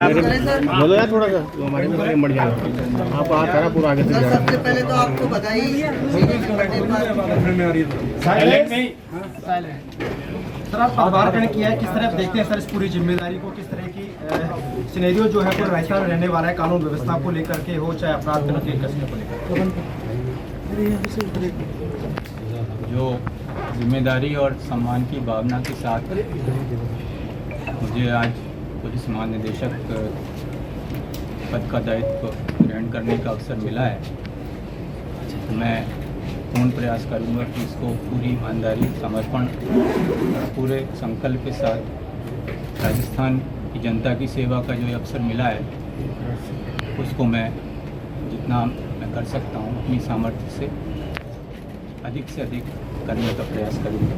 बोलो यार थोड़ा सा तो हमारे में बढ़ जाएगा। आप सारा पूरा आगे से जा रहा है। सबसे पहले तो आपको बधाई। सर आप पदभार ग्रहण किया है, किस तरह आप देखते हैं सर इस पूरी जिम्मेदारी को? किस तरह की सिनेरियो जो है पूरे राजस्थान में रहने वाला है, कानून व्यवस्था को लेकर के हो चाहे अपराध के कसने को लेकर? जो जिम्मेदारी और सम्मान की भावना के साथ मुझे आज पुलिस महानिदेशक पद का दायित्व ग्रहण करने का अवसर मिला है, मैं पूर्ण प्रयास करूंगा कि इसको पूरी ईमानदारी, समर्पण, पूरे संकल्प के साथ राजस्थान की जनता की सेवा का जो अवसर मिला है उसको मैं जितना मैं कर सकता हूँ अपनी सामर्थ्य से अधिक करने का प्रयास करूँगा।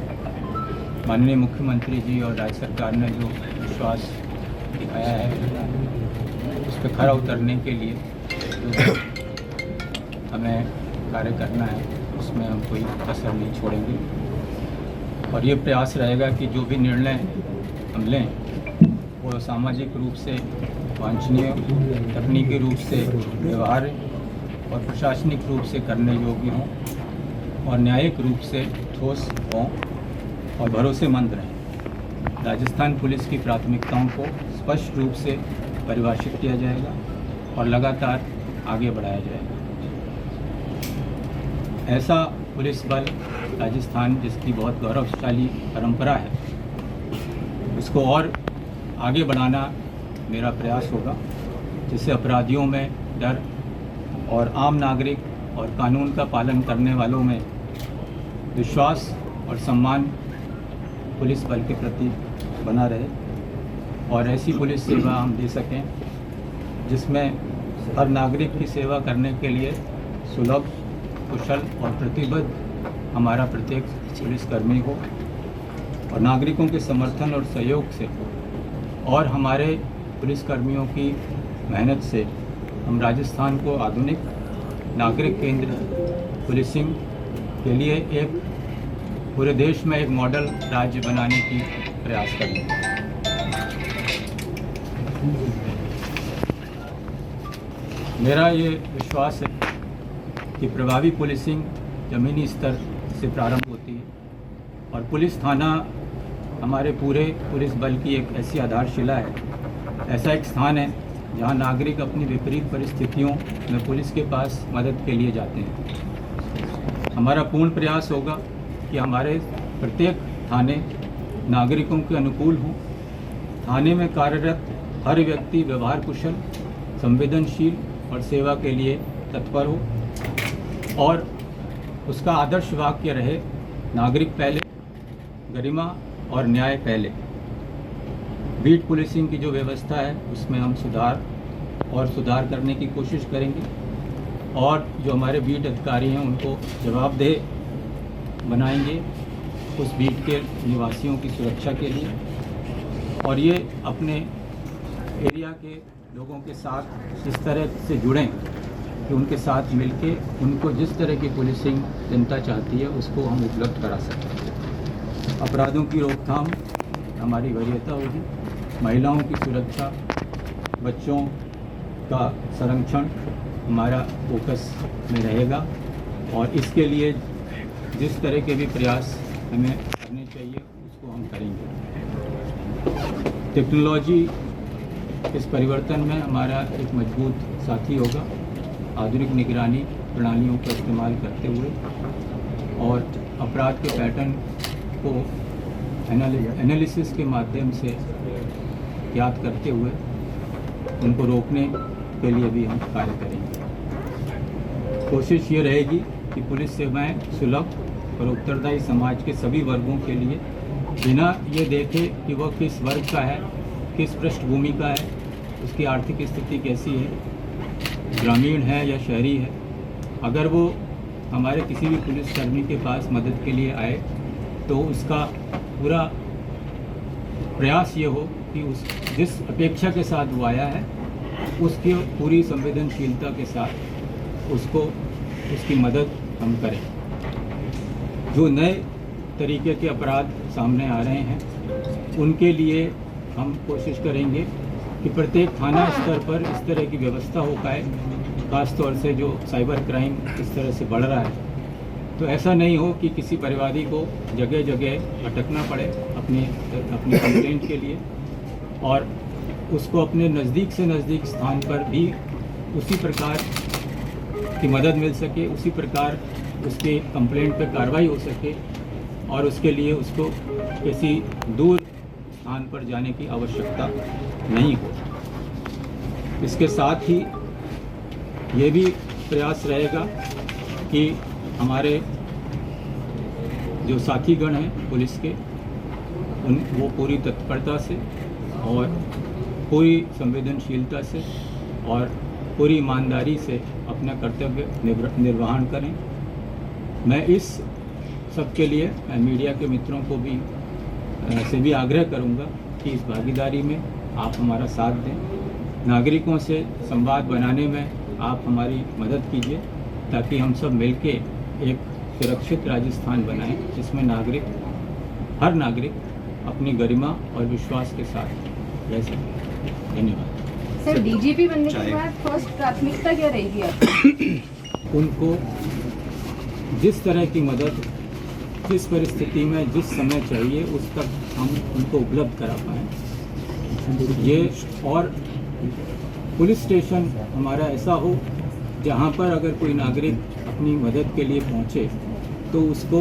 माननीय मुख्यमंत्री जी और राज्य सरकार ने जो विश्वास दिखाया है उस पर खरा उतरने के लिए जो हमें कार्य करना है उसमें हम कोई कसर नहीं छोड़ेंगे और ये प्रयास रहेगा कि जो भी निर्णय हम लें वो सामाजिक रूप से वांछनीय, तकनीकी रूप से व्यवहार्य और प्रशासनिक रूप से करने योग्य हों और न्यायिक रूप से ठोस हों और भरोसेमंद रहें। राजस्थान पुलिस की प्राथमिकताओं को स्पष्ट रूप से परिभाषित किया जाएगा और लगातार आगे बढ़ाया जाएगा। ऐसा पुलिस बल राजस्थान जिसकी बहुत गौरवशाली परंपरा है उसको और आगे बढ़ाना मेरा प्रयास होगा, जिससे अपराधियों में डर और आम नागरिक और कानून का पालन करने वालों में विश्वास और सम्मान पुलिस बल के प्रति बना रहे और ऐसी पुलिस सेवा हम दे सकें जिसमें हर नागरिक की सेवा करने के लिए सुलभ, कुशल और प्रतिबद्ध हमारा प्रत्येक पुलिसकर्मी हो और नागरिकों के समर्थन और सहयोग से और हमारे पुलिसकर्मियों की मेहनत से हम राजस्थान को आधुनिक नागरिक केंद्र पुलिसिंग के लिए एक पूरे देश में एक मॉडल राज्य बनाने की प्रयास करेंगे। मेरा ये विश्वास है कि प्रभावी पुलिसिंग ज़मीनी स्तर से प्रारंभ होती है और पुलिस थाना हमारे पूरे पुलिस बल की एक ऐसी आधारशिला है, ऐसा एक स्थान है जहां नागरिक अपनी विपरीत परिस्थितियों में पुलिस के पास मदद के लिए जाते हैं। हमारा पूर्ण प्रयास होगा कि हमारे प्रत्येक थाने नागरिकों के अनुकूल हों, थाने में कार्यरत हर व्यक्ति व्यवहार कुशल, संवेदनशील और सेवा के लिए तत्पर हो और उसका आदर्श वाक्य रहे, नागरिक पहले, गरिमा और न्याय पहले। बीट पुलिसिंग की जो व्यवस्था है उसमें हम सुधार करने की कोशिश करेंगे और जो हमारे बीट अधिकारी हैं उनको जवाबदेह बनाएंगे उस बीट के निवासियों की सुरक्षा के लिए और ये अपने एरिया के लोगों के साथ इस तरह से जुड़ें कि उनके साथ मिलके उनको जिस तरह की पुलिसिंग जनता चाहती है उसको हम उपलब्ध करा सकते हैं। अपराधों की रोकथाम हमारी वरीयता होगी, महिलाओं की सुरक्षा, बच्चों का संरक्षण हमारा फोकस में रहेगा और इसके लिए जिस तरह के भी प्रयास हमें करने चाहिए उसको हम करेंगे। टेक्नोलॉजी इस परिवर्तन में हमारा एक मजबूत साथी होगा, आधुनिक निगरानी प्रणालियों का इस्तेमाल करते हुए और अपराध के पैटर्न को एनालिसिस के माध्यम से याद करते हुए उनको रोकने के लिए भी हम कार्य करेंगे। कोशिश ये रहेगी कि पुलिस सेवाएं सुलभ और उत्तरदायी समाज के सभी वर्गों के लिए बिना ये देखे कि वह किस वर्ग का है, किस पृष्ठभूमि का है, उसकी आर्थिक स्थिति कैसी है, ग्रामीण है या शहरी है, अगर वो हमारे किसी भी पुलिसकर्मी के पास मदद के लिए आए तो उसका पूरा प्रयास ये हो कि उस जिस अपेक्षा के साथ वो आया है उसकी पूरी संवेदनशीलता के साथ उसको उसकी मदद हम करें। जो नए तरीके के अपराध सामने आ रहे हैं उनके लिए हम कोशिश करेंगे कि प्रत्येक थाना स्तर पर इस तरह की व्यवस्था हो पाए, खासतौर से जो साइबर क्राइम इस तरह से बढ़ रहा है। तो ऐसा नहीं हो कि किसी परिवादी को जगह जगह अटकना पड़े अपनी कंप्लेंट के लिए, और उसको अपने नज़दीक से नज़दीक स्थान पर भी उसी प्रकार की मदद मिल सके, उसी प्रकार उसके कंप्लेंट पर कार्रवाई हो सके, और उसके लिए उसको किसी दूर स्थान पर जाने की आवश्यकता नहीं हो। इसके साथ ही ये भी प्रयास रहेगा कि हमारे जो साथीगण हैं पुलिस के, वो पूरी तत्परता से और पूरी संवेदनशीलता से और पूरी ईमानदारी से अपना कर्तव्य निर्वहन करें। मैं इस सब के लिए मीडिया के मित्रों को भी से भी आग्रह करूंगा कि इस भागीदारी में आप हमारा साथ दें। नागरिकों से संवाद बनाने में आप हमारी मदद कीजिए, ताकि हम सब मिलके एक सुरक्षित राजस्थान बनाएं, जिसमें हर नागरिक अपनी गरिमा और विश्वास के साथ रह सके। धन्यवाद। सर, डीजीपी बनने के बाद फर्स्ट प्राथमिकता क्या रहेगी आपकी? उनको जिस तरह की मदद, जिस परिस्थिति में जिस समय चाहिए, उस तक हम उनको उपलब्ध करा पाएँ। ये और पुलिस स्टेशन हमारा ऐसा हो जहाँ पर अगर कोई नागरिक अपनी मदद के लिए पहुँचे तो उसको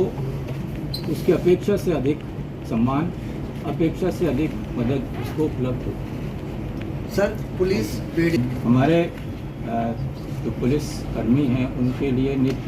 उसकी अपेक्षा से अधिक सम्मान, अपेक्षा से अधिक मदद उसको उपलब्ध हो। सर, पुलिस हमारे जो पुलिस कर्मी हैं उनके लिए नित्य